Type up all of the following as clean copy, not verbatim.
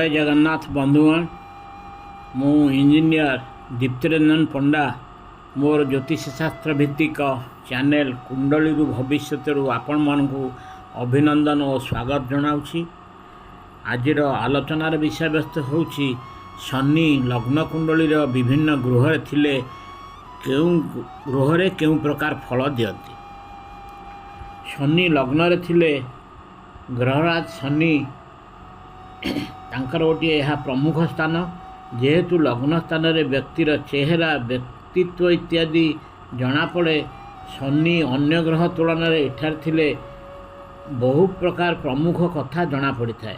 जय जगन्नाथ बंधुगण मु इंजीनियर दीप्तिरंजन पंडा मोर ज्योतिष शास्त्र भित्तिक चैनल कुंडली भविष्य आपण मानक अभिनंदन और स्वागत जनाऊँगी। आजिर आलोचनार विषय वस्तु होउछि शनि लग्न कुंडली विभिन्न ग्रह थिले केउ ग्रह केउ प्रकार फल दियंती। शनि लग्न रे थिले ग्रहराज शनि तांकर गोटे यह प्रमुख स्थान जेहेतु लग्न स्थान रे व्यक्तिर चेहरा व्यक्तित्व इत्यादि जना पड़े। शनि अन्य ग्रह तुलन एठार थिले बहु प्रकार प्रमुख कथा जना पड़ी थाए।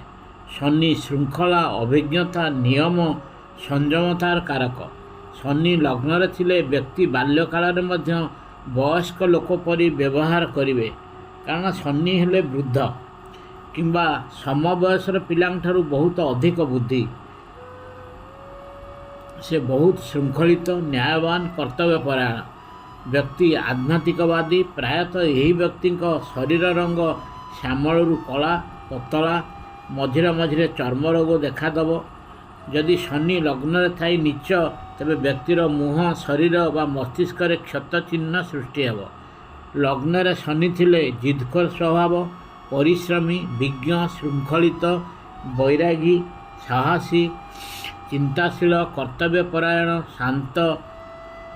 शनि श्रृंखला अभिज्ञता नियम संयमतार कारक। शनि लग्न रे थिले व्यक्ति बाल्यकाल रे मध्य वयस्क लोक परि व्यवहार करिवे, कारण शनि हेले वृद्ध किंबा समवयसर पिलांठारु बहुत अधिक बुद्धि। से बहुत श्रृंखलित न्यायवान कर्तव्यपरायण व्यक्ति आध्यात्मिकवादी। प्रायतः यही व्यक्ति शरीर रंग श्यामलू कला पतला मझिरे मझिरे चर्म रोग देखादेव। यदि शनि लग्न थाई नीच तेबे व्यक्तिर मुह शरीर व मस्तिष्क क्षत चिन्ह सृष्टि हेब। लग्न रे शनि थिले जिदखोर स्वभाव, परिश्रमी, विज्ञ, श्रृंखलित, बैरागी, साहसी, चिंताशील, कर्तव्यपरायण, शांत,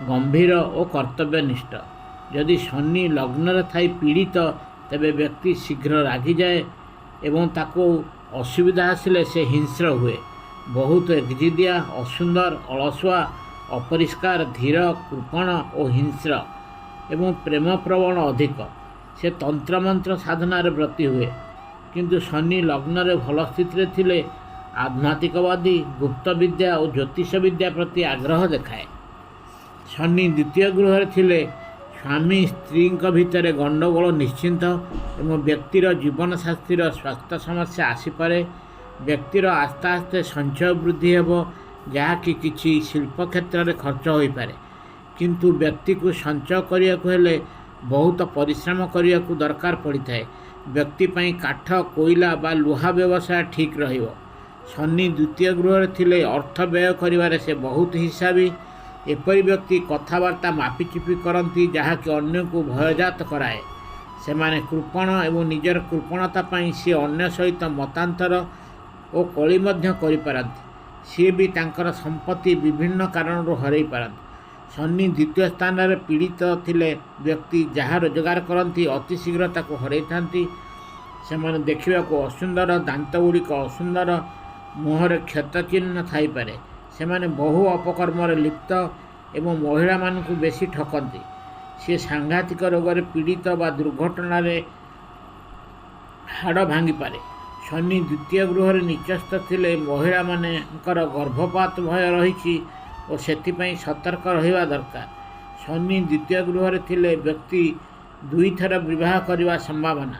गंभीर और कर्तव्यनिष्ठ। यदि शनि लग्न थाई पीड़ित तेबे व्यक्ति शीघ्र रागी जाए एवं ताको असुविधा आसिले से हिंस्र हुए। बहुत एकजिदिया, असुंदर, अलसुआ, अपरिष्कार, धीर, कृपण और हिंस्र एवं प्रेम प्रवण अधिक। से तंत्र मंत्र साधनार व्रती हुए, किंतु शनि लग्न रे भल स्थिति थिले आध्यात्मिकवादी, गुप्त विद्या और ज्योतिष विद्या प्रति आग्रह देखाए। शनि द्वितीय गृह थिले स्वामी स्त्री भितर गंडगोल निश्चिंत एवं व्यक्तिर जीवन शास्तिर स्वास्थ्य समस्या आसीपे। व्यक्तिर आस्ते आस्ते संचय वृद्धि हेब, जहाँकि किछि शिल्प क्षेत्र में खर्च हो पारे, किंतु व्यक्ति को संचय करने को हेले बहुत परिश्रम करने को दरकार पड़ी थाए। व्यक्ति पई काठ, कोयला बा लुहा व्यवसाय ठीक रहिबो। शनि द्वितीय गृह थिले अर्थ व्यय करिवारे से बहुत हिसाबी। एपरी व्यक्ति कथबार्ता मापिचुपी करती, जहाँकि अन्य को भयजात कराए। से माने कृपण एवं निजर कृपणता पई सी अन्य सहित मतांतर और कली मध्य करि पारती। सी भी तांकर संपत्ति विभिन्न कारणरू हरई पारती। शनि द्वितीय स्थान रे पीड़ित थिले व्यक्ति जहाँ रोजगार करती अति शीघ्र ताको हरई थांती। से माने देखिबा को असुंदर, दांत गुड़िक असुंदर, मुहर क्षत चिन्ह थाई पारे। से माने बहु अपकर्म लिप्त एवं महिला मानकु बेसी ठकती। से सांघातिक रोग रे पीड़ित बा दुर्घटना रे हाड़ भांगी पारे। शनि द्वितीय गृह रे निचस्थ थिले महिला मानकर गर्भपात भय रही और सेतिपई सतर्क रहिबा दरकार। शनि द्वितीय गृह रे थिले व्यक्ति दुई थर विवाह करने संभावना।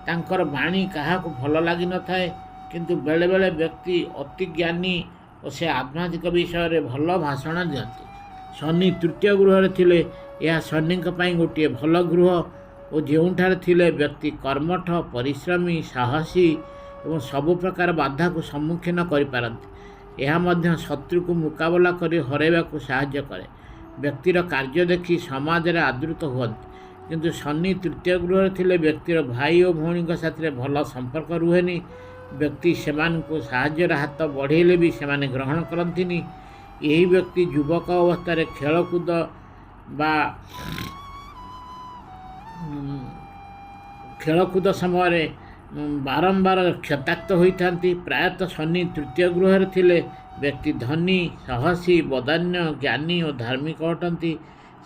तांकर बाणी काहाकु भल लगी न थाए, किंतु बेले बेले व्यक्ति अति ज्ञानी और से आध्यात्मिक विषय रे भल भाषण दियंती। शनि तृतीय गृह रे थिले यह शनि पई गोटे भल गृह और जोठार थिले व्यक्ति कर्मठ, परिश्रमी, साहसी और सबु प्रकार बाधा को सम्मुखीन करि पारंती। यह मध्य शत्रु को मुकाबला कर हरैवा को साहाय्य करे। व्यक्तिर कार्य देखि समाज रे आदृत हुअन्ति, किंतु शनि तृतीय गृह थिले व्यक्तिर भाई और भौणी साथ भल संपर्क रुहेनी। व्यक्ति सेमान को साहाय्यर हाथ बढ़ेले भी सेमाने ग्रहण करंतिनी। यही व्यक्ति युवक अवस्था खेलकूद बा खेलकूद समय बारंबार क्षताक्त होती। प्रायतः शनि तृतीय गृह थिले व्यक्ति धनी, साहसी, बदान्य, ज्ञानी और धार्मिक अटंती।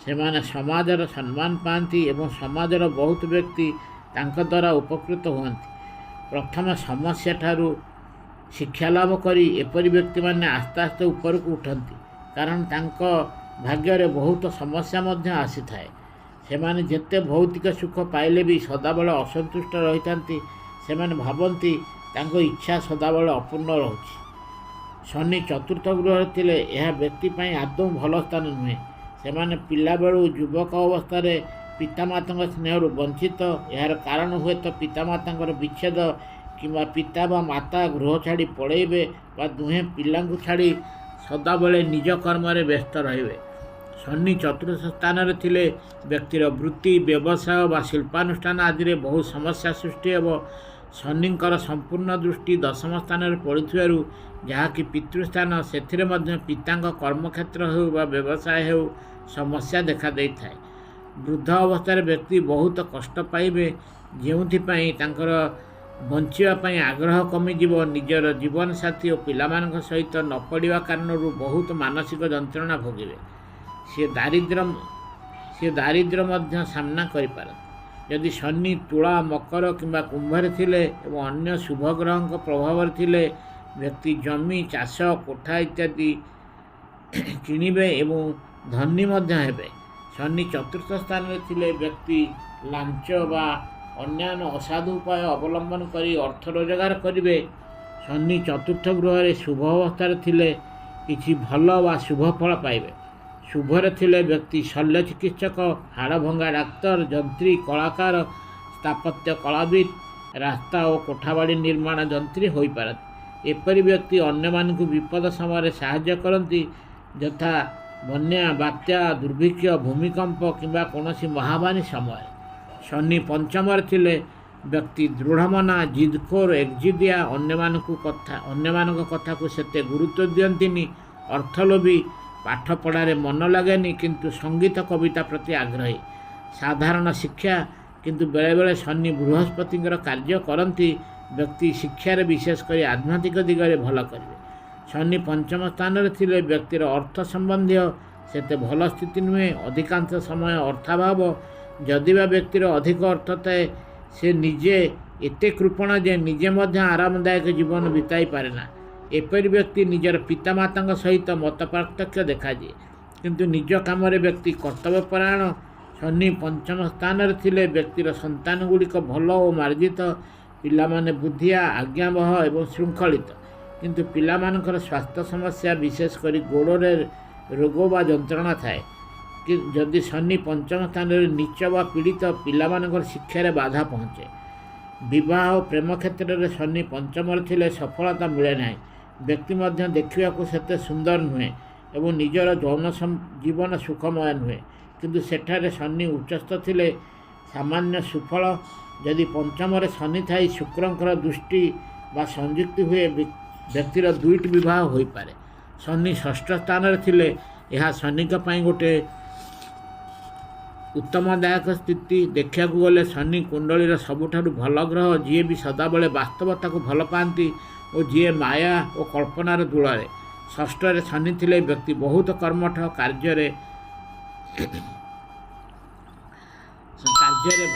सेमाने समाजर सम्मान पाती एवं समाजर बहुत व्यक्ति तांक द्वारा उपकृत हुअन्ति। प्रथम समस्या ठारू शिक्षा लाभ करी एपरी व्यक्ति माने आस्ते आस्ते ऊपर को उठंती, कारण तांको भाग्य रे बहुत समस्या मध्य आसी थाए। सेमाने जेते भौतिक सुख पाइले भी सदाबेले असंतुष्ट रहिथांती। सेमाने भाबंती तांको इच्छा सदाबेले अपूर्ण रहुछि। शनि चतुर्थ गृह थिले यह व्यक्ति पई आदौ भल स्थान नुहे। सेमाने पिला बेलू युवक अवस्था पितामाता स्नेह वंचित। यार कारण हुए तो पितामाता विच्छेद କିମ୍ବା ପିତା ବା ମାତା ଗୃହ ଛାଡ଼ି ପଳାଇବେ ବା ଦୁହେଁ ପିଲାଙ୍କୁ ଛାଡ଼ି ସଦାବେଳେ ନିଜ କର୍ମରେ ବ୍ୟସ୍ତ ରହିବେ। ଶନି ଚତୁର୍ଥ ସ୍ଥାନରେ ଥିଲେ ବ୍ୟକ୍ତିର ବୃତ୍ତି, ବ୍ୟବସାୟ ବା ଶିଳ୍ପାନୁଷ୍ଠାନ ଆଦିରେ ବହୁ ସମସ୍ୟା ସୃଷ୍ଟି ହେବ। ଶନିଙ୍କର ସମ୍ପୂର୍ଣ୍ଣ ଦୃଷ୍ଟି ଦଶମ ସ୍ଥାନରେ ପଡ଼ିଥିବାରୁ ଯାହାକି ପିତୃସ୍ଥାନ, ସେଥିରେ ମଧ୍ୟ ପିତାଙ୍କ କର୍ମକ୍ଷେତ୍ର ହେଉ ବା ବ୍ୟବସାୟ ହେଉ ସମସ୍ୟା ଦେଖା ଦେଇଥାଏ। ବୃଦ୍ଧ ଅବସ୍ଥାରେ ବ୍ୟକ୍ତି ବହୁତ କଷ୍ଟ ପାଇବେ, ଯେଉଁଥିପାଇଁ ତାଙ୍କର ବଞ୍ଚିବା ପାଇଁ ଆଗ୍ରହ କମିଯିବ। ନିଜର ଜୀବନସାଥୀ ଓ ପିଲାମାନଙ୍କ ସହିତ ନ ପଡ଼ିବା କାରଣରୁ ବହୁତ ମାନସିକ ଯନ୍ତ୍ରଣା ଭୋଗିବେ। ସେ ଦାରିଦ୍ର୍ୟ ମଧ୍ୟ ସାମ୍ନା କରିପାରନ୍ତି। ଯଦି ଶନି ତୁଳା, ମକର କିମ୍ବା କୁମ୍ଭରେ ଥିଲେ ଏବଂ ଅନ୍ୟ ଶୁଭ ଗ୍ରହଙ୍କ ପ୍ରଭାବରେ ଥିଲେ ବ୍ୟକ୍ତି ଜମି, ଚାଷ, କୋଠା ଇତ୍ୟାଦି କିଣିବେ ଏବଂ ଧନୀ ମଧ୍ୟ ହେବେ। ଶନି ଚତୁର୍ଥ ସ୍ଥାନରେ ଥିଲେ ବ୍ୟକ୍ତି ଲାଞ୍ଚ ବା ଅନ୍ୟାନ୍ୟ ଅସାଧୁ ଉପାୟ ଅବଲମ୍ବନ କରି ଅର୍ଥ ରୋଜଗାର କରିବେ। ଶନି ଚତୁର୍ଥ ଗୃହରେ ଶୁଭ ଅବସ୍ଥାରେ ଥିଲେ କିଛି ଭଲ ବା ଶୁଭ ଫଳ ପାଇବେ। ଶୁଭରେ ଥିଲେ ବ୍ୟକ୍ତି ଶଲ୍ୟ ଚିକିତ୍ସକ, ହାଡ଼ଭଙ୍ଗା ଡାକ୍ତର, ଯନ୍ତ୍ରୀ, କଳାକାର, ସ୍ଥାପତ୍ୟ କଳାବିତ୍, ରାସ୍ତା ଓ କୋଠାବାଡ଼ି ନିର୍ମାଣ ଯନ୍ତ୍ରୀ ହୋଇପାରନ୍ତି। ଏପରି ବ୍ୟକ୍ତି ଅନ୍ୟମାନଙ୍କୁ ବିପଦ ସମୟରେ ସାହାଯ୍ୟ କରନ୍ତି, ଯଥା ବନ୍ୟା, ବାତ୍ୟା, ଦୁର୍ଭିକ୍ଷ, ଭୂମିକମ୍ପ କିମ୍ବା କୌଣସି ମହାମାରୀ ସମୟରେ। ଶନି ପଞ୍ଚମରେ ଥିଲେ ବ୍ୟକ୍ତି ଦୃଢ଼ମନା, ଜିଦଖୋର, ଏକଜିଦିଆ, ଅନ୍ୟମାନଙ୍କ କଥାକୁ ସେତେ ଗୁରୁତ୍ୱ ଦିଅନ୍ତିନି, ଅର୍ଥଲୋଭୀ, ପାଠ ପଢ଼ାରେ ମନ ଲାଗେନି କିନ୍ତୁ ସଙ୍ଗୀତ କବିତା ପ୍ରତି ଆଗ୍ରହୀ, ସାଧାରଣ ଶିକ୍ଷା। କିନ୍ତୁ ବେଳେବେଳେ ଶନି ବୃହସ୍ପତିଙ୍କର କାର୍ଯ୍ୟ କରନ୍ତି। ବ୍ୟକ୍ତି ଶିକ୍ଷାରେ ବିଶେଷ କରି ଆଧ୍ୟାତ୍ମିକ ଦିଗରେ ଭଲ କରିବେ। ଶନି ପଞ୍ଚମ ସ୍ଥାନରେ ଥିଲେ ବ୍ୟକ୍ତିର ଅର୍ଥ ସମ୍ବନ୍ଧୀୟ ସେତେ ଭଲ ସ୍ଥିତି ନୁହେଁ। ଅଧିକାଂଶ ସମୟ ଅର୍ଥାଭାବ। ଯଦିବା ବ୍ୟକ୍ତିର ଅଧିକ ଅର୍ଥ ଥାଏ, ସେ ନିଜେ ଏତେ କୃପଣ ଯେ ନିଜେ ମଧ୍ୟ ଆରାମଦାୟକ ଜୀବନ ବିତାଇ ପାରେନା। ଏପରି ବ୍ୟକ୍ତି ନିଜର ପିତାମାତାଙ୍କ ସହିତ ମତ ପାର୍ଥକ୍ୟ ଦେଖାଦିଏ, କିନ୍ତୁ ନିଜ କାମରେ ବ୍ୟକ୍ତି କର୍ତ୍ତବ୍ୟପରାୟଣ। ଶନି ପଞ୍ଚମ ସ୍ଥାନରେ ଥିଲେ ବ୍ୟକ୍ତିର ସନ୍ତାନଗୁଡ଼ିକ ଭଲ ଓ ମାର୍ଜିତ। ପିଲାମାନେ ବୁଦ୍ଧିଆ, ଆଜ୍ଞାବହ ଏବଂ ଶୃଙ୍ଖଳିତ, କିନ୍ତୁ ପିଲାମାନଙ୍କର ସ୍ୱାସ୍ଥ୍ୟ ସମସ୍ୟା, ବିଶେଷ କରି ଗୋଡ଼ରେ ରୋଗ ବା ଯନ୍ତ୍ରଣା ଥାଏ। ଯଦି ଶନି ପଞ୍ଚମ ସ୍ଥାନରେ ନୀଚ ବା ପୀଡ଼ିତ, ପିଲାମାନଙ୍କର ଶିକ୍ଷାରେ ବାଧା ପହଞ୍ଚେ। ବିବାହ ଓ ପ୍ରେମ କ୍ଷେତ୍ରରେ ଶନି ପଞ୍ଚମରେ ଥିଲେ ସଫଳତା ମିଳେ ନାହିଁ। ବ୍ୟକ୍ତି ମଧ୍ୟ ଦେଖିବାକୁ ସେତେ ସୁନ୍ଦର ନୁହେଁ ଏବଂ ନିଜର ଯୌନ ଜୀବନ ସୁଖମୟ ନୁହେଁ, କିନ୍ତୁ ସେଠାରେ ଶନି ଉଚ୍ଚସ୍ଥ ଥିଲେ ସାମାନ୍ୟ ସୁଫଳ। ଯଦି ପଞ୍ଚମରେ ଶନି ଥାଇ ଶୁକ୍ରଙ୍କର ଦୃଷ୍ଟି ବା ସଂଯୁକ୍ତି ହୁଏ, ବ୍ୟକ୍ତିର ଦୁଇଟି ବିବାହ ହୋଇପାରେ। ଶନି ଷଷ୍ଠ ସ୍ଥାନରେ ଥିଲେ ଏହା ଶନିଙ୍କ ପାଇଁ ଗୋଟେ ଉତ୍ତମଦାୟକ ସ୍ଥିତି। ଦେଖିବାକୁ ଗଲେ ଶନି କୁଣ୍ଡଳୀର ସବୁଠାରୁ ଭଲ ଗ୍ରହ, ଯିଏ ବି ସଦାବେଳେ ବାସ୍ତବତାକୁ ଭଲ ପାଆନ୍ତି ଓ ଯିଏ ମାୟା ଓ କଳ୍ପନାର ଦୂଳରେ। ଷଷ୍ଠରେ ଶନି ଥିଲେ ବ୍ୟକ୍ତି ବହୁତ କର୍ମଠ, କାର୍ଯ୍ୟରେ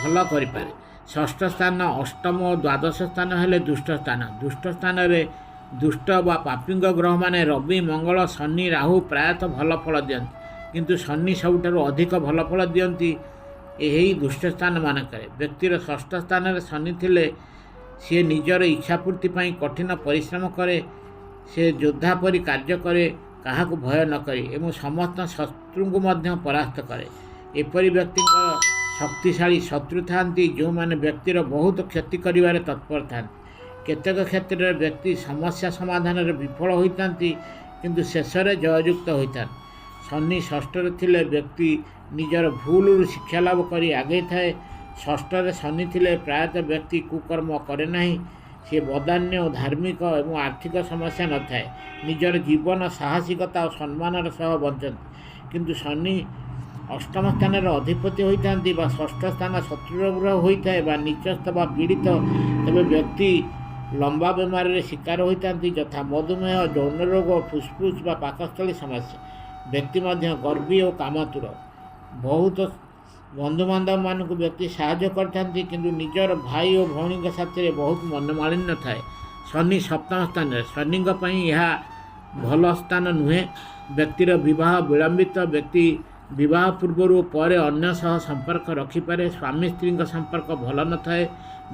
ଭଲ କରିପାରେ। ଷଷ୍ଠ ସ୍ଥାନ, ଅଷ୍ଟମ ଓ ଦ୍ୱାଦଶ ସ୍ଥାନ ହେଲେ ଦୁଷ୍ଟ ସ୍ଥାନ। ଦୁଷ୍ଟ ସ୍ଥାନରେ ଦୁଷ୍ଟ ବା ପାପୀଙ୍କ ଗ୍ରହମାନେ ରବି, ମଙ୍ଗଳ, ଶନି, ରାହୁ ପ୍ରାୟତଃ ଭଲ ଫଳ ଦିଅନ୍ତି, କିନ୍ତୁ ଶନି ସବୁଠାରୁ ଅଧିକ ଭଲ ଫଳ ଦିଅନ୍ତି ଏହି ଦୁଷ୍ଟ ସ୍ଥାନମାନଙ୍କରେ। ବ୍ୟକ୍ତିର ଷଷ୍ଠ ସ୍ଥାନରେ ଶନି ଥିଲେ ସିଏ ନିଜର ଇଚ୍ଛାପୂର୍ତ୍ତି ପାଇଁ କଠିନ ପରିଶ୍ରମ କରେ। ସେ ଯୋଦ୍ଧା ପରି କାର୍ଯ୍ୟ କରେ, କାହାକୁ ଭୟ ନ କରି ଏବଂ ସମସ୍ତ ଶତ୍ରୁଙ୍କୁ ମଧ୍ୟ ପରାସ୍ତ କରେ। ଏପରି ବ୍ୟକ୍ତିଙ୍କର ଶକ୍ତିଶାଳୀ ଶତ୍ରୁ ଥାନ୍ତି, ଯେଉଁମାନେ ବ୍ୟକ୍ତିର ବହୁତ କ୍ଷତି କରିବାରେ ତତ୍ପର ଥାନ୍ତି। କେତେକ କ୍ଷେତ୍ରରେ ବ୍ୟକ୍ତି ସମସ୍ୟା ସମାଧାନରେ ବିଫଳ ହୋଇଥାନ୍ତି, କିନ୍ତୁ ଶେଷରେ ଜୟଯୁକ୍ତ ହୋଇଥାନ୍ତି। ଶନି ଷଷ୍ଠରେ ଥିଲେ ବ୍ୟକ୍ତି ନିଜର ଭୁଲରୁ ଶିକ୍ଷା ଲାଭ କରି ଆଗେଇଥାଏ। ଷଷ୍ଠରେ ଶନି ଥିଲେ ପ୍ରାୟତଃ ବ୍ୟକ୍ତି କୁକର୍ମ କରେ ନାହିଁ। ସେ ବଦାନ୍ୟ ଓ ଧାର୍ମିକ ଏବଂ ଆର୍ଥିକ ସମସ୍ୟା ନଥାଏ। ନିଜର ଜୀବନ ସାହସିକତା ଓ ସମ୍ମାନର ସହ ବଞ୍ଚନ୍ତି। କିନ୍ତୁ ଶନି ଅଷ୍ଟମ ସ୍ଥାନରେ ଅଧିପତି ହୋଇଥାନ୍ତି ବା ଷଷ୍ଠ ସ୍ଥାନ ଶତ୍ରୁର ଗ୍ରହ ହୋଇଥାଏ ବା ନିଚସ୍ଥ ବା ପୀଡ଼ିତ, ତେବେ ବ୍ୟକ୍ତି ଲମ୍ବା ବେମାରୀରେ ଶିକାର ହୋଇଥାନ୍ତି, ଯଥା ମଧୁମେହ, ଯୌନ ରୋଗ, ଫୁସ୍ଫୁସ୍ ବା ପାକସ୍ଥଳୀ ସମସ୍ୟା। ବ୍ୟକ୍ତି ମଧ୍ୟ ଗର୍ବୀ ଓ କାମତୁର। ବହୁତ ବନ୍ଧୁବାନ୍ଧବମାନଙ୍କୁ ବ୍ୟକ୍ତି ସାହାଯ୍ୟ କରିଥାନ୍ତି, କିନ୍ତୁ ନିଜର ଭାଇ ଓ ଭଉଣୀଙ୍କ ସାଥିରେ ବହୁତ ମନମାଳିନ୍ୟ ଥାଏ। ଶନି ସପ୍ତମ ସ୍ଥାନରେ, ଶନିଙ୍କ ପାଇଁ ଏହା ଭଲ ସ୍ଥାନ ନୁହେଁ। ବ୍ୟକ୍ତିର ବିବାହ ବିଳମ୍ବିତ। ବ୍ୟକ୍ତି ବିବାହ ପୂର୍ବରୁ ଓ ପରେ ଅନ୍ୟ ସହ ସମ୍ପର୍କ ରଖିପାରେ। ସ୍ୱାମୀ ସ୍ତ୍ରୀଙ୍କ ସମ୍ପର୍କ ଭଲ ନଥାଏ।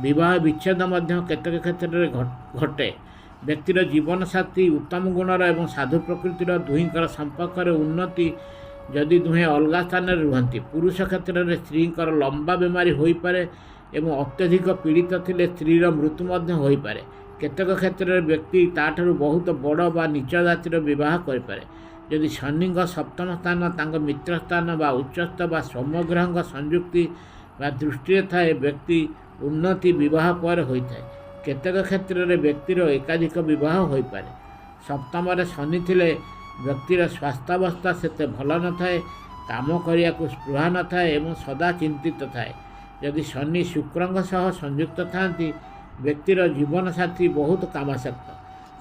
ବିବାହ ବିଚ୍ଛେଦ ମଧ୍ୟ କେତେକ କ୍ଷେତ୍ରରେ ଘଟେ। ବ୍ୟକ୍ତିର ଜୀବନସାଥୀ ଉତ୍ତମ ଗୁଣର ଏବଂ ସାଧୁ ପ୍ରକୃତିର, ଦୁହିଁଙ୍କର ସମ୍ପର୍କରେ ଉନ୍ନତି ଯଦି ଦୁହେଁ ଅଲଗା ସ୍ଥାନରେ ରୁହନ୍ତି। ପୁରୁଷ କ୍ଷେତ୍ରରେ ସ୍ତ୍ରୀଙ୍କର ଲମ୍ବା ବେମାରୀ ହୋଇପାରେ ଏବଂ ଅତ୍ୟଧିକ ପୀଡ଼ିତ ଥିଲେ ସ୍ତ୍ରୀର ମୃତ୍ୟୁ ମଧ୍ୟ ହୋଇପାରେ। କେତେକ କ୍ଷେତ୍ରରେ ବ୍ୟକ୍ତି ତାଠାରୁ ବହୁତ ବଡ଼ ବା ନୀଚ ଜାତିର ବିବାହ କରିପାରେ। ଯଦି ଶନିଙ୍କ ସପ୍ତମ ସ୍ଥାନ ତାଙ୍କ ମିତ୍ର ସ୍ଥାନ ବା ଉଚ୍ଚସ୍ଥ ବା ସୌମ୍ୟଗ୍ରହଙ୍କ ସଂଯୁକ୍ତି ବା ଦୃଷ୍ଟିରେ ଥାଏ, ବ୍ୟକ୍ତି ଉନ୍ନତି ବିବାହ ପରେ ହୋଇଥାଏ। କେତେକ କ୍ଷେତ୍ରରେ ବ୍ୟକ୍ତିର ଏକାଧିକ ବିବାହ ହୋଇପାରେ। ସପ୍ତମରେ ଶନି ଥିଲେ ବ୍ୟକ୍ତିର ସ୍ୱାସ୍ଥ୍ୟାବସ୍ଥା ସେତେ ଭଲ ନଥାଏ, କାମ କରିବାକୁ ସ୍ପୃହା ନଥାଏ ଏବଂ ସଦା ଚିନ୍ତିତ ଥାଏ। ଯଦି ଶନି ଶୁକ୍ରଙ୍କ ସହ ସଂଯୁକ୍ତ ଥାନ୍ତି, ବ୍ୟକ୍ତିର ଜୀବନସାଥୀ ବହୁତ କାମାସକ୍ତ।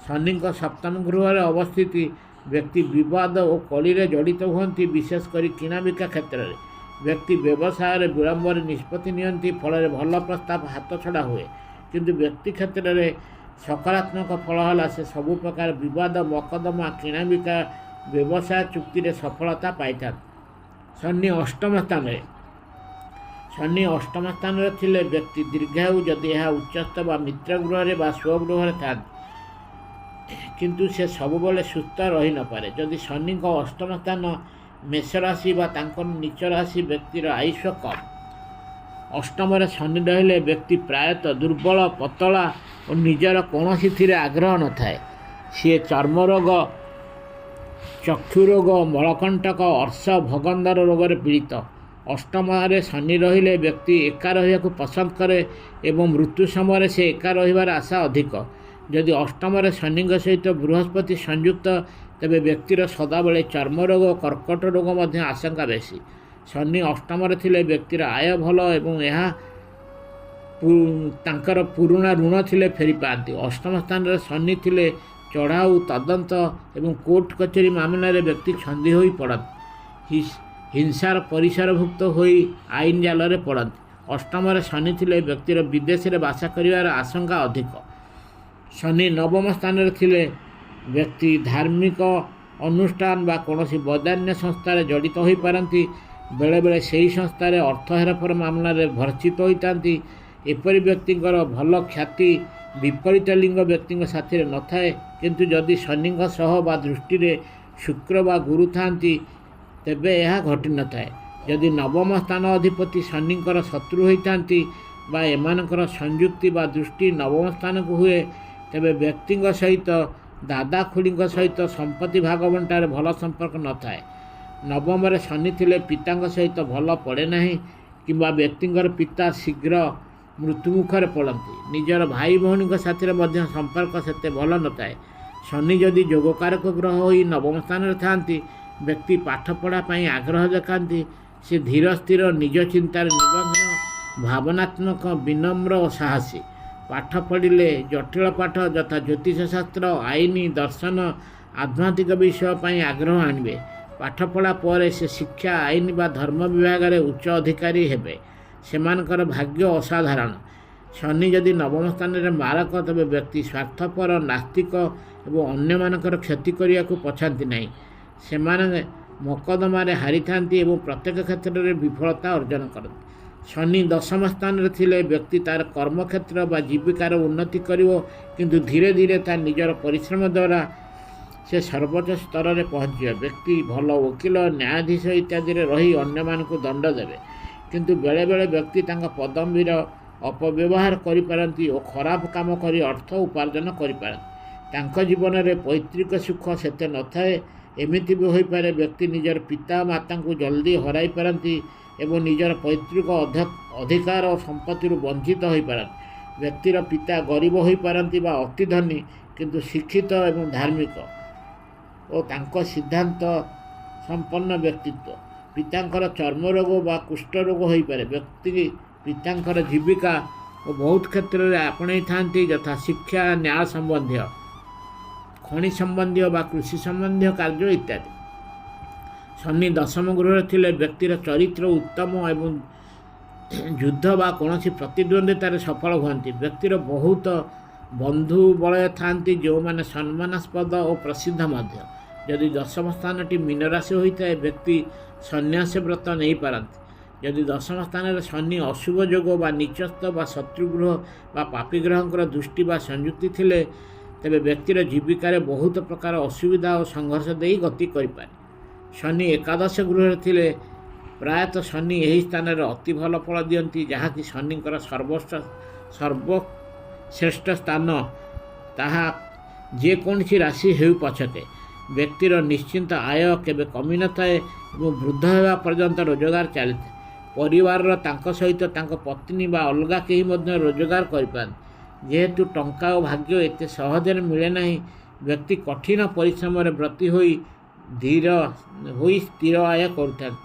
ଶନିଙ୍କ ସପ୍ତମ ଗୃହରେ ଅବସ୍ଥିତି ବ୍ୟକ୍ତି ବିବାଦ ଓ କଳିରେ ଜଡ଼ିତ ହୁଅନ୍ତି, ବିଶେଷ କରି କିଣାବିକା କ୍ଷେତ୍ରରେ। ବ୍ୟକ୍ତି ବ୍ୟବସାୟରେ ବିଳମ୍ବରେ ନିଷ୍ପତ୍ତି ନିଅନ୍ତି, ଫଳରେ ଭଲ ପ୍ରସ୍ତାବ ହାତଛଡ଼ା ହୁଏ। କିନ୍ତୁ ବ୍ୟକ୍ତି କ୍ଷେତ୍ରରେ ସକାରାତ୍ମକ ଫଳ ହେଲା ସେ ସବୁ ପ୍ରକାର ବିବାଦ, ମକଦ୍ଦମା, କିଣାବିକା, ବ୍ୟବସାୟ ଚୁକ୍ତିରେ ସଫଳତା ପାଇଥାନ୍ତି। ଶନି ଅଷ୍ଟମ ସ୍ଥାନରେ ଥିଲେ ବ୍ୟକ୍ତି ଦୀର୍ଘାୟୁ ଯଦି ଏହା ଉଚ୍ଚସ୍ଥ ବା ମିତ୍ର ଗୃହରେ ବା ସ୍ୱଗୃହରେ ଥାନ୍ତି, କିନ୍ତୁ ସେ ସବୁବେଳେ ସୁସ୍ଥ ରହିନପାରେ। ଯଦି ଶନିଙ୍କ ଅଷ୍ଟମ ସ୍ଥାନ ମେଷ ରାଶି ବା ତାଙ୍କର ନୀଚ ରାଶି, ବ୍ୟକ୍ତିର ଆୟୁଷ କମ୍। ଅଷ୍ଟମରେ ଶନି ରହିଲେ ବ୍ୟକ୍ତି ପ୍ରାୟତଃ ଦୁର୍ବଳ, ପତଳା ଓ ନିଜର କୌଣସିଥିରେ ଆଗ୍ରହ ନଥାଏ। ସିଏ ଚର୍ମରୋଗ, ଚକ୍ଷୁରୋଗ, ମଳକଣ୍ଟକ, ଅର୍ଶ, ଭଗନ୍ଦର ରୋଗରେ ପୀଡ଼ିତ। ଅଷ୍ଟମରେ ଶନି ରହିଲେ ବ୍ୟକ୍ତି ଏକା ରହିବାକୁ ପସନ୍ଦ କରେ ଏବଂ ମୃତ୍ୟୁ ସମୟରେ ସେ ଏକା ରହିବାର ଆଶା ଅଧିକ। ଯଦି ଅଷ୍ଟମରେ ଶନିଙ୍କ ସହିତ ବୃହସ୍ପତି ସଂଯୁକ୍ତ, ତେବେ ବ୍ୟକ୍ତିର ସଦାବେଳେ ଚର୍ମରୋଗ, କର୍କଟ ରୋଗ ମଧ୍ୟ ଆଶଙ୍କା ବେଶୀ। ଶନି ଅଷ୍ଟମରେ ଥିଲେ ବ୍ୟକ୍ତିର ଆୟ ଭଲ ଏବଂ ଏହା ତାଙ୍କର ପୁରୁଣା ଋଣ ଥିଲେ ଫେରିପାଆନ୍ତି। ଅଷ୍ଟମ ସ୍ଥାନରେ ଶନି ଥିଲେ ଚଢ଼ାଉ, ତଦନ୍ତ ଏବଂ କୋର୍ଟ କଚେରୀ ମାମଲାରେ ବ୍ୟକ୍ତି ଛନ୍ଦି ହୋଇ ପଡ଼ନ୍ତି, ହିଂସାର ପରିସରଭୁକ୍ତ ହୋଇ ଆଇନ ଜାଲରେ ପଡ଼ନ୍ତି। ଅଷ୍ଟମରେ ଶନି ଥିଲେ ବ୍ୟକ୍ତିର ବିଦେଶରେ ବାସ କରିବାର ଆଶଙ୍କା ଅଧିକ। ଶନି ନବମ ସ୍ଥାନରେ ଥିଲେ ବ୍ୟକ୍ତି ଧାର୍ମିକ ଅନୁଷ୍ଠାନ ବା କୌଣସି ବଦାନ୍ୟ ସଂସ୍ଥାରେ ଜଡ଼ିତ ହୋଇପାରନ୍ତି। ବେଳେବେଳେ ସେହି ସଂସ୍ଥାରେ ଅର୍ଥ ହେରଫେର ମାମଲାରେ ଭର୍ତ୍ସିତ ହୋଇଥାନ୍ତି। ଏପରି ବ୍ୟକ୍ତିଙ୍କର ଭଲ ଖ୍ୟାତି ବିପରୀତ ଲିଙ୍ଗ ବ୍ୟକ୍ତିଙ୍କ ସାଥିରେ ନଥାଏ। କିନ୍ତୁ ଯଦି ଶନିଙ୍କ ସହ ବା ଦୃଷ୍ଟିରେ ଶୁକ୍ର ବା ଗୁରୁ ଥାନ୍ତି, ତେବେ ଏହା ଘଟିନଥାଏ। ଯଦି ନବମ ସ୍ଥାନ ଅଧିପତି ଶନିଙ୍କର ଶତ୍ରୁ ହୋଇଥାନ୍ତି ବା ଏମାନଙ୍କର ସଂଯୁକ୍ତି ବା ଦୃଷ୍ଟି ନବମ ସ୍ଥାନକୁ ହୁଏ, ତେବେ ବ୍ୟକ୍ତିଙ୍କ ସହିତ ଦାଦା ଖୁଡ଼ିଙ୍କ ସହିତ ସମ୍ପତ୍ତି ଭାଗ ବଣ୍ଟାରେ ଭଲ ସମ୍ପର୍କ ନଥାଏ। ନବମରେ ଶନି ଥିଲେ ପିତାଙ୍କ ସହିତ ଭଲ ପଡ଼େ ନାହିଁ କିମ୍ବା ବ୍ୟକ୍ତିଙ୍କର ପିତା ଶୀଘ୍ର ମୃତ୍ୟୁମୁଖରେ ପଡ଼ନ୍ତି। ନିଜର ଭାଇ ଭଉଣୀଙ୍କ ସାଥିରେ ମଧ୍ୟ ସମ୍ପର୍କ ସେତେ ଭଲ ନଥାଏ। ଶନି ଯଦି ଯୋଗକାରକ ଗ୍ରହ ହୋଇ ନବମ ସ୍ଥାନରେ ଥାନ୍ତି, ବ୍ୟକ୍ତି ପାଠପଢ଼ା ପାଇଁ ଆଗ୍ରହ ଦେଖାନ୍ତି। ସେ ଧୀର ସ୍ଥିର, ନିଜ ଚିନ୍ତାରେ ନିମଗ୍ନ, ଭାବନାତ୍ମକ, ବିନମ୍ର ଓ ସାହସୀ। ପାଠ ପଢ଼ିଲେ ଜଟିଳ ପାଠ ଯଥା ଜ୍ୟୋତିଷଶାସ୍ତ୍ର, ଆଇନ, ଦର୍ଶନ, ଆଧ୍ୟାତ୍ମିକ ବିଷୟ ପାଇଁ ଆଗ୍ରହ ଆଣିବେ। ପାଠପଢ଼ା ପରେ ସେ ଶିକ୍ଷା, ଆଇନ ବା ଧର୍ମ ବିଭାଗରେ ଉଚ୍ଚ ଅଧିକାରୀ ହେବେ। ସେମାନଙ୍କର ଭାଗ୍ୟ ଅସାଧାରଣ। ଶନି ଯଦି ନବମ ସ୍ଥାନରେ ମାରକ, ତେବେ ବ୍ୟକ୍ତି ସ୍ୱାର୍ଥପର, ନାସ୍ତିକ ଏବଂ ଅନ୍ୟମାନଙ୍କର କ୍ଷତି କରିବାକୁ ପଛାନ୍ତି ନାହିଁ। ସେମାନେ ମକଦ୍ଦମାରେ ହାରିଥାନ୍ତି ଏବଂ ପ୍ରତ୍ୟେକ କ୍ଷେତ୍ରରେ ବିଫଳତା ଅର୍ଜନ କରନ୍ତି। ଶନି ଦଶମ ସ୍ଥାନରେ ଥିଲେ ବ୍ୟକ୍ତି ତା'ର କର୍ମକ୍ଷେତ୍ର ବା ଜୀବିକାର ଉନ୍ନତି କରିବ, କିନ୍ତୁ ଧୀରେ ଧୀରେ ତା ନିଜର ପରିଶ୍ରମ ଦ୍ୱାରା ସେ ସର୍ବୋଚ୍ଚ ସ୍ତରରେ ପହଞ୍ଚିବ। ବ୍ୟକ୍ତି ଭଲ ଓକିଲ, ନ୍ୟାୟାଧୀଶ ଇତ୍ୟାଦିରେ ରହି ଅନ୍ୟମାନଙ୍କୁ ଦଣ୍ଡ ଦେବେ। କିନ୍ତୁ ବେଳେବେଳେ ବ୍ୟକ୍ତି ତାଙ୍କ ପଦବୀର ଅପବ୍ୟବହାର କରିପାରନ୍ତି ଓ ଖରାପ କାମ କରି ଅର୍ଥ ଉପାର୍ଜନ କରିପାରନ୍ତି। ତାଙ୍କ ଜୀବନରେ ପୈତୃକ ସୁଖ ସେତେ ନଥାଏ। ଏମିତି ବି ହୋଇପାରେ ବ୍ୟକ୍ତି ନିଜର ପିତା ମାତାଙ୍କୁ ଜଲ୍ଦି ହରାଇ ପାରନ୍ତି ଏବଂ ନିଜର ପୈତୃକ ଅଧିକାର ଓ ସମ୍ପତ୍ତିରୁ ବଞ୍ଚିତ ହୋଇପାରନ୍ତି। ବ୍ୟକ୍ତିର ପିତା ଗରିବ ହୋଇପାରନ୍ତି ବା ଅତି ଧନୀ, କିନ୍ତୁ ଶିକ୍ଷିତ ଏବଂ ଧାର୍ମିକ ଓ ତାଙ୍କ ସିଦ୍ଧାନ୍ତ ସମ୍ପନ୍ନ ବ୍ୟକ୍ତିତ୍ୱ। ପିତାଙ୍କର ଚର୍ମରୋଗ ବା କୁଷ୍ଠରୋଗ ହୋଇପାରେ। ବ୍ୟକ୍ତି ପିତାଙ୍କର ଜୀବିକା ଓ ବହୁତ କ୍ଷେତ୍ରରେ ଆପଣେଇଥାନ୍ତି, ଯଥା ଶିକ୍ଷା, ନ୍ୟାୟ ସମ୍ବନ୍ଧୀୟ, ଖଣି ସମ୍ବନ୍ଧୀୟ ବା କୃଷି ସମ୍ବନ୍ଧୀୟ କାର୍ଯ୍ୟ ଇତ୍ୟାଦି। ଶନି ଦଶମ ଗୃହରେ ଥିଲେ ବ୍ୟକ୍ତିର ଚରିତ୍ର ଉତ୍ତମ ଏବଂ ଯୁଦ୍ଧ ବା କୌଣସି ପ୍ରତିଦ୍ୱନ୍ଦ୍ୱିତାରେ ସଫଳ ହୁଅନ୍ତି। ବ୍ୟକ୍ତିର ବହୁତ ବନ୍ଧୁ ବଳୟ ଥାନ୍ତି, ଯେଉଁମାନେ ସମ୍ମାନାସ୍ପଦ ଓ ପ୍ରସିଦ୍ଧ ମଧ୍ୟ। ଯଦି ଦଶମ ସ୍ଥାନଟି ମୀନ ରାଶି ହୋଇଥାଏ, ବ୍ୟକ୍ତି ସନ୍ନ୍ୟାସ ବ୍ରତ ନେଇପାରନ୍ତି। ଯଦି ଦଶମ ସ୍ଥାନରେ ଶନି ଅଶୁଭ ଯୋଗ ବା ନିଚସ୍ଥ ବା ଶତ୍ରୁଗୃହ ବା ପାପୀ ଗ୍ରହଙ୍କର ଦୃଷ୍ଟି ବା ସଂଯୁକ୍ତି ଥିଲେ, ତେବେ ବ୍ୟକ୍ତିର ଜୀବିକାରେ ବହୁତ ପ୍ରକାର ଅସୁବିଧା ଓ ସଂଘର୍ଷ ଦେଇ ଗତି କରିପାରେ। ଶନି ଏକାଦଶ ଗୃହରେ ଥିଲେ ପ୍ରାୟତଃ ଶନି ଏହି ସ୍ଥାନରେ ଅତି ଭଲ ଫଳ ଦିଅନ୍ତି, ଯାହାକି ଶନିଙ୍କର ସର୍ବଶ୍ରେଷ୍ଠ ସ୍ଥାନ। ତାହା ଯେକୌଣସି ରାଶି ହେଉ ପଛକେ ବ୍ୟକ୍ତିର ନିଶ୍ଚିନ୍ତ ଆୟ କେବେ କମିନଥାଏ ଏବଂ ବୃଦ୍ଧ ହେବା ପର୍ଯ୍ୟନ୍ତ ରୋଜଗାର ଚାଲିଥାଏ। ପରିବାରର ତାଙ୍କ ସହିତ ତାଙ୍କ ପତ୍ନୀ ବା ଅଲଗା କେହି ମଧ୍ୟ ରୋଜଗାର କରିପାରନ୍ତି। ଯେହେତୁ ଟଙ୍କା ଓ ଭାଗ୍ୟ ଏତେ ସହଜରେ ମିଳେ ନାହିଁ, ବ୍ୟକ୍ତି କଠିନ ପରିଶ୍ରମରେ ବ୍ରତୀ ହୋଇ ସ୍ଥିର ଆୟ କରୁଥାନ୍ତି।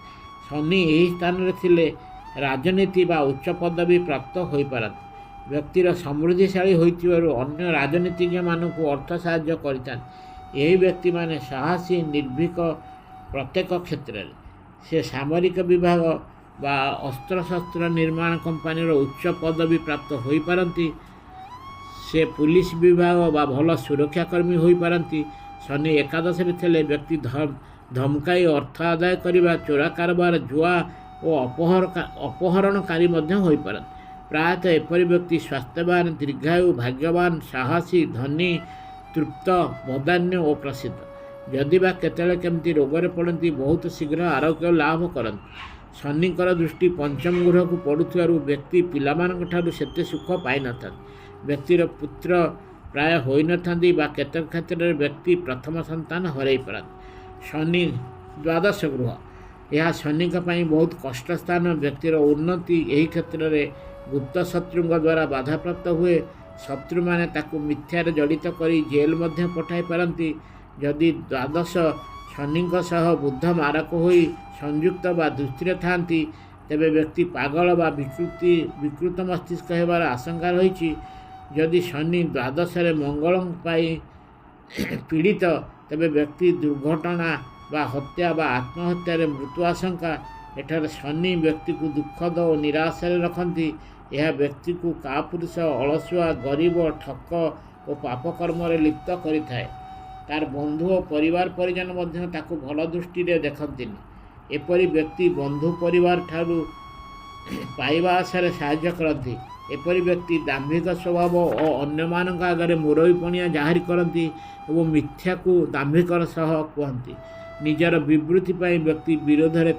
ଶନି ଏହି ସ୍ଥାନରେ ଥିଲେ ରାଜନୀତି ବା ଉଚ୍ଚ ପଦବୀ ପ୍ରାପ୍ତ ହୋଇପାରନ୍ତି। ବ୍ୟକ୍ତିର ସମୃଦ୍ଧିଶାଳୀ ହୋଇଥିବାରୁ ଅନ୍ୟ ରାଜନୀତିଜ୍ଞମାନଙ୍କୁ ଅର୍ଥ ସାହାଯ୍ୟ କରିଥାନ୍ତି। ଏହି ବ୍ୟକ୍ତିମାନେ ସାହସୀ, ନିର୍ଭୀକ ପ୍ରତ୍ୟେକ କ୍ଷେତ୍ରରେ। ସେ ସାମରିକ ବିଭାଗ ବା ଅସ୍ତ୍ରଶସ୍ତ୍ର ନିର୍ମାଣ କମ୍ପାନୀର ଉଚ୍ଚ ପଦବୀ ପ୍ରାପ୍ତ ହୋଇପାରନ୍ତି। ସେ ପୁଲିସ ବିଭାଗ ବା ଭଲ ସୁରକ୍ଷାକର୍ମୀ ହୋଇପାରନ୍ତି। ଶନି ଏକାଦଶରେ ଥିଲେ ବ୍ୟକ୍ତି ଧମକାଇ ଅର୍ଥ ଆଦାୟ କରିବା, ଚୋରା କାରବାର, ଜୁଆ ଓ ଅପହରଣକାରୀ ମଧ୍ୟ ହୋଇପାରନ୍ତି। ପ୍ରାୟତଃ ଏପରି ବ୍ୟକ୍ତି ସ୍ୱାସ୍ଥ୍ୟବାନ, ଦୀର୍ଘାୟୁ, ଭାଗ୍ୟବାନ, ସାହସୀ, ଧନୀ, ତୃପ୍ତ, ବଦାନ୍ୟ ଓ ପ୍ରସିଦ୍ଧ। ଯଦି ବା କେତେବେଳେ କେମିତି ରୋଗରେ ପଡ଼ନ୍ତି, ବହୁତ ଶୀଘ୍ର ଆରୋଗ୍ୟ ଲାଭ କରନ୍ତି। ଶନିଙ୍କର ଦୃଷ୍ଟି ପଞ୍ଚମ ଗୃହକୁ ପଡ଼ୁଥିବାରୁ ବ୍ୟକ୍ତି ପିଲାମାନଙ୍କ ଠାରୁ ସେତେ ସୁଖ ପାଇନଥାନ୍ତି। ବ୍ୟକ୍ତିର ପୁତ୍ର ପ୍ରାୟ ହୋଇନଥାନ୍ତି ବା କେତେକ କ୍ଷେତ୍ରରେ ବ୍ୟକ୍ତି ପ୍ରଥମ ସନ୍ତାନ ହରାଇ ପାରନ୍ତି। ଶନି ଦ୍ୱାଦଶ ଗୃହ, ଏହା ଶନିଙ୍କ ପାଇଁ ବହୁତ କଷ୍ଟ ସ୍ଥାନ। ବ୍ୟକ୍ତିର ଉନ୍ନତି ଏହି କ୍ଷେତ୍ରରେ ଗୁପ୍ତ ଶତ୍ରୁଙ୍କ ଦ୍ୱାରା ବାଧାପ୍ରାପ୍ତ ହୁଏ। ଶତ୍ରୁମାନେ ତାକୁ ମିଥ୍ୟାରେ ଜଡ଼ିତ କରି ଜେଲ୍ ମଧ୍ୟ ପଠାଇ ପାରନ୍ତି। ଯଦି ଦ୍ୱାଦଶ ଶନିଙ୍କ ସହ ବୁଧ ମାରକ ହୋଇ ସଂଯୁକ୍ତ ବା ଦୃଷ୍ଟିରେ ଥାନ୍ତି, ତେବେ ବ୍ୟକ୍ତି ପାଗଳ ବା ବିକୃତ ମସ୍ତିଷ୍କ ହେବାର ଆଶଙ୍କା ରହିଛି। ଯଦି ଶନି ଦ୍ୱାଦଶରେ ମଙ୍ଗଳ ପାଇଁ ପୀଡ଼ିତ, ତେବେ ବ୍ୟକ୍ତି ଦୁର୍ଘଟଣା ବା ହତ୍ୟା ବା ଆତ୍ମହତ୍ୟାରେ ମୃତ୍ୟୁ ଆଶଙ୍କା। ଏଠାରେ ଶନି ବ୍ୟକ୍ତିକୁ ଦୁଃଖଦ ଓ ନିରାଶରେ ରଖନ୍ତି। ଏହା ବ୍ୟକ୍ତିକୁ କାପୁରୁଷ, ଅଳସୁଆ, ଗରିବ, ଠକ ଓ ପାପକର୍ମରେ ଲିପ୍ତ କରିଥାଏ। ତାର ବନ୍ଧୁ ଓ ପରିବାର ପରିଜନ ମଧ୍ୟ ତାକୁ ଭଲ ଦୃଷ୍ଟିରେ ଦେଖନ୍ତିନି। ଏପରି ବ୍ୟକ୍ତି ବନ୍ଧୁ ପରିବାର ଠାରୁ ପାଇବା ଆଶାରେ ସାହାଯ୍ୟ କରନ୍ତି। ଏପରି ବ୍ୟକ୍ତି ଦାମ୍ଭିକ ସ୍ୱଭାବ ଓ ଅନ୍ୟମାନଙ୍କ ଆଗରେ ମୁରବିପଣିଆ ଜାହିର କରନ୍ତି ଏବଂ ମିଥ୍ୟାକୁ ଦାମ୍ଭିକର ସହ କୁହନ୍ତି। ନିଜର ବିବୃତ୍ତି ପାଇଁ ବ୍ୟକ୍ତି ବିରୋଧରେ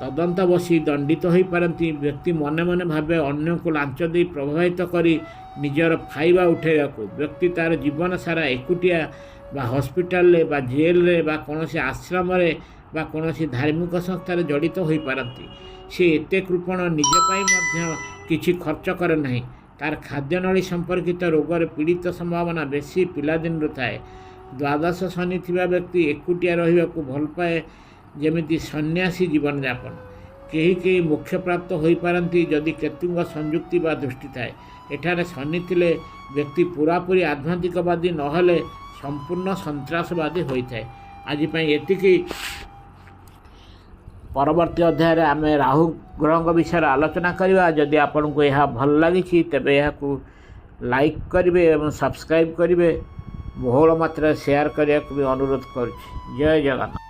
ତଦନ୍ତ ବସି ଦଣ୍ଡିତ ହୋଇପାରନ୍ତି। ବ୍ୟକ୍ତି ମନେ ମନେ ଭାବେ ଅନ୍ୟକୁ ଲାଞ୍ଚ ଦେଇ ପ୍ରଭାବିତ କରି ନିଜର ଫାଇଦା ଉଠାଇବାକୁ। ବ୍ୟକ୍ତି ତାର ଜୀବନ ସାରା ଏକୁଟିଆ ବା ହସ୍ପିଟାଲରେ ବା ଜେଲରେ ବା କୌଣସି ଆଶ୍ରମରେ ବା କୌଣସି ଧାର୍ମିକ ସଂସ୍ଥାରେ ଜଡ଼ିତ ହୋଇପାରନ୍ତି। ସେ ଏତେ କୃପଣ, ନିଜ ପାଇଁ ମଧ୍ୟ କିଛି ଖର୍ଚ୍ଚ କରେ ନାହିଁ। ତାର ଖାଦ୍ୟନଳୀ ସମ୍ପର୍କିତ ରୋଗରେ ପୀଡ଼ିତ ସମ୍ଭାବନା ବେଶୀ ପିଲାଦିନରୁ ଥାଏ। ଦ୍ୱାଦଶ ଶନି ଥିବା ବ୍ୟକ୍ତି ଏକୁଟିଆ ରହିବାକୁ ଭଲ ପାଏ, ଯେମିତି ସନ୍ନ୍ୟାସୀ ଜୀବନଯାପନ। କେହି ମୋକ୍ଷପ୍ରାପ୍ତ ହୋଇପାରନ୍ତି ଯଦି କେତୁଙ୍କ ସଂଯୁକ୍ତି ବା ଦୃଷ୍ଟି ଥାଏ। ଏଠାରେ ଶନି ଥିଲେ ବ୍ୟକ୍ତି ପୁରାପୁରି ଆଧ୍ୟାତ୍ମିକବାଦୀ ନହେଲେ ସମ୍ପୂର୍ଣ୍ଣ ସନ୍ତ୍ରାସବାଦୀ ହୋଇଥାଏ। ଆଜି ପାଇଁ ଏତିକି। ପରବର୍ତ୍ତୀ ଅଧ୍ୟାୟରେ ଆମେ ରାହୁ ଗ୍ରହଙ୍କ ବିଷୟରେ ଆଲୋଚନା କରିବା। ଯଦି ଆପଣଙ୍କୁ ଏହା ଭଲ ଲାଗିଛି, ତେବେ ଏହାକୁ ଲାଇକ୍ କରିବେ ଏବଂ ସବସ୍କ୍ରାଇବ୍ କରିବେ। ବହୁଳ ମାତ୍ରାରେ ସେୟାର କରିବାକୁ ବି ଅନୁରୋଧ କରୁଛି। ଜୟ ଜଗନ୍ନାଥ।